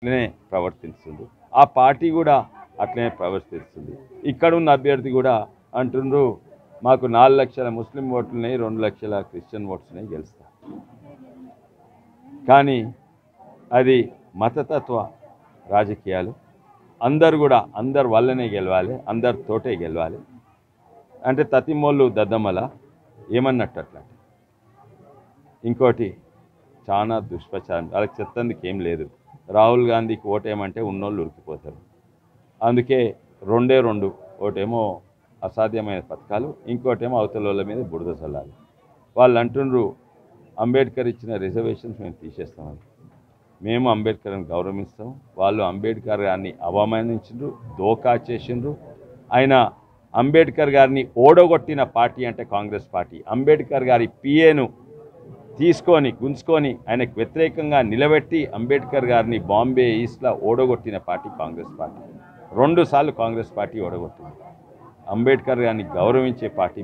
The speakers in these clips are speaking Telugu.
అట్లనే ప్రవర్తిస్తుంది. ఆ పార్టీ కూడా అట్లనే ప్రవర్తిస్తుంది. ఇక్కడ ఉన్న అభ్యర్థి కూడా అంటుండ్రు మాకు 4 లక్షల ముస్లిం ఓట్లున్నాయి, 2 లక్షల క్రిస్టియన్ ఓట్స్ ఉన్నాయి, గెలుస్తా. కానీ అది మతతత్వ రాజకీయాలు. అందరు కూడా అందరు వల్లనే గెలవాలి, అందరితోటే గెలవాలి అంటే తతిమోళ్ళు దద్దమ్మల ఏమన్నట్టు అట్లా. ఇంకోటి చాలా దుష్ప్రచారం, వాళ్ళకి చెప్తందుకు ఏం లేదు. రాహుల్ గాంధీకి ఓటేయమంటే ఉన్నోళ్ళు ఉరికిపోతారు. అందుకే 2 ఒకటేమో అసాధ్యమైన పథకాలు, ఇంకోటేమో అవతల మీద బురద చల్లాలి. వాళ్ళు అంటుండ్రు అంబేద్కర్ ఇచ్చిన రిజర్వేషన్స్ మేము తీసేస్తామని. మేము అంబేద్కర్ని గౌరవిస్తాం. వాళ్ళు అంబేద్కర్ గారిని అవమానించిండ్రు, దోకా చేసిండ్రు. ఆయన అంబేద్కర్ గారిని ఓడగొట్టిన పార్టీ అంటే కాంగ్రెస్ పార్టీ. అంబేద్కర్ గారి పిఏను తీసుకొని గుంజుకొని ఆయనకు వ్యతిరేకంగా నిలబెట్టి అంబేద్కర్ గారిని బాంబే ఈస్ట్లో ఓడగొట్టిన పార్టీ కాంగ్రెస్ పార్టీ. 2 సార్లు కాంగ్రెస్ పార్టీ ఓడగొట్టింది. అంబేద్కర్ గారిని గౌరవించే పార్టీ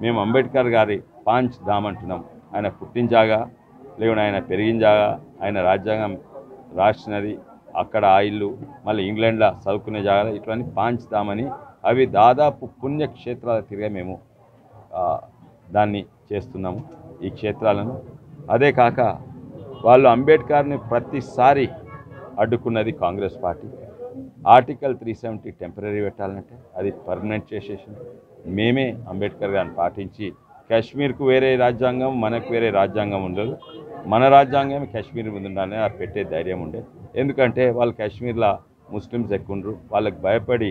మేము అంబేద్కర్ గారి పాంచ్ ధామ్ అంటున్నాం. ఆయన పుట్టిన జాగా, లేకుంటే ఆయన పెరిగిన జాగా, ఆయన రాజ్యాంగం రాసినది అక్కడ ఆ ఇల్లు, మళ్ళీ ఇంగ్లాండ్లో చదువుకునే జాగా, ఇట్లన్నీ పాంచ్ ధామ్ అని అవి దాదాపు పుణ్యక్షేత్రాల తిరిగే మేము దాన్ని చేస్తున్నాము ఈ క్షేత్రాలను. అదే కాక వాళ్ళు అంబేద్కర్ని ప్రతిసారి అడ్డుకున్నది కాంగ్రెస్ పార్టీ. ఆర్టికల్ 370 టెంపరీ పెట్టాలంటే అది పర్మనెంట్ చేసేసింది. మేమే అంబేద్కర్ గారిని పాటించి కాశ్మీర్కు వేరే రాజ్యాంగం, మనకు వేరే రాజ్యాంగం ఉండదు, మన రాజ్యాంగం కాశ్మీర్ ముందు ఉండాలని అది పెట్టే ధైర్యం ఉండే. ఎందుకంటే వాళ్ళు కాశ్మీర్లో ముస్లిమ్స్ ఎక్కుండ్రు, వాళ్ళకి భయపడి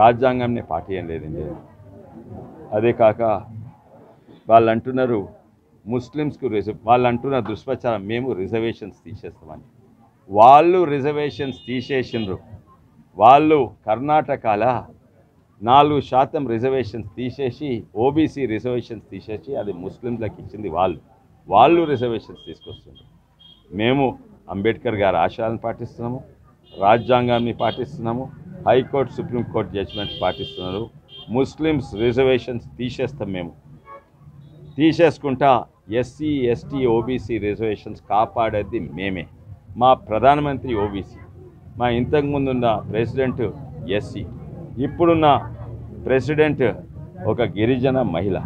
రాజ్యాంగంని పాటించడం లేదండి. అదే కాక వాళ్ళు అంటున్నారు ముస్లిమ్స్కు వాళ్ళు అంటున్న దుష్ప్రచారం మేము రిజర్వేషన్స్ తీసేస్తామని. వాళ్ళు రిజర్వేషన్స్ తీసేసిండ్రు. వాళ్ళు కర్ణాటకలో 4% రిజర్వేషన్స్ తీసేసి ఓబీసీ రిజర్వేషన్స్ తీసేసి అది ముస్లింలకు ఇచ్చింది వాళ్ళు రిజర్వేషన్స్ తీసుకొస్తున్నారు. మేము అంబేద్కర్ గారి ఆశయాలను పాటిస్తున్నాము, రాజ్యాంగాన్ని పాటిస్తున్నాము, హైకోర్టు సుప్రీంకోర్టు జడ్జిమెంట్ పాటిస్తున్నారు. ముస్లిమ్స్ రిజర్వేషన్స్ తీసేస్తాం. మేము తీసేసుకుంటా ఎస్సీ ఎస్టీ ఓబీసీ రిజర్వేషన్స్ కాపాడేది మేమే. మా ప్రధానమంత్రి ఓబీసీ, మా ఇంతకుముందున్న ప్రెసిడెంట్ ఎస్సీ, ఇప్పుడున్న ప్రెసిడెంట్ ఒక గిరిజన మహిళ.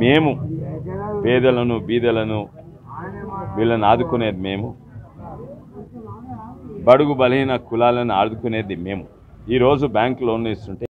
మేము పేదలను బీదలను వీళ్ళని ఆదుకునేది మేము, బడుగు బలహీన కులాలను ఆదుకునేది మేము. ఈరోజు బ్యాంకు లోన్లు ఇస్తుంటే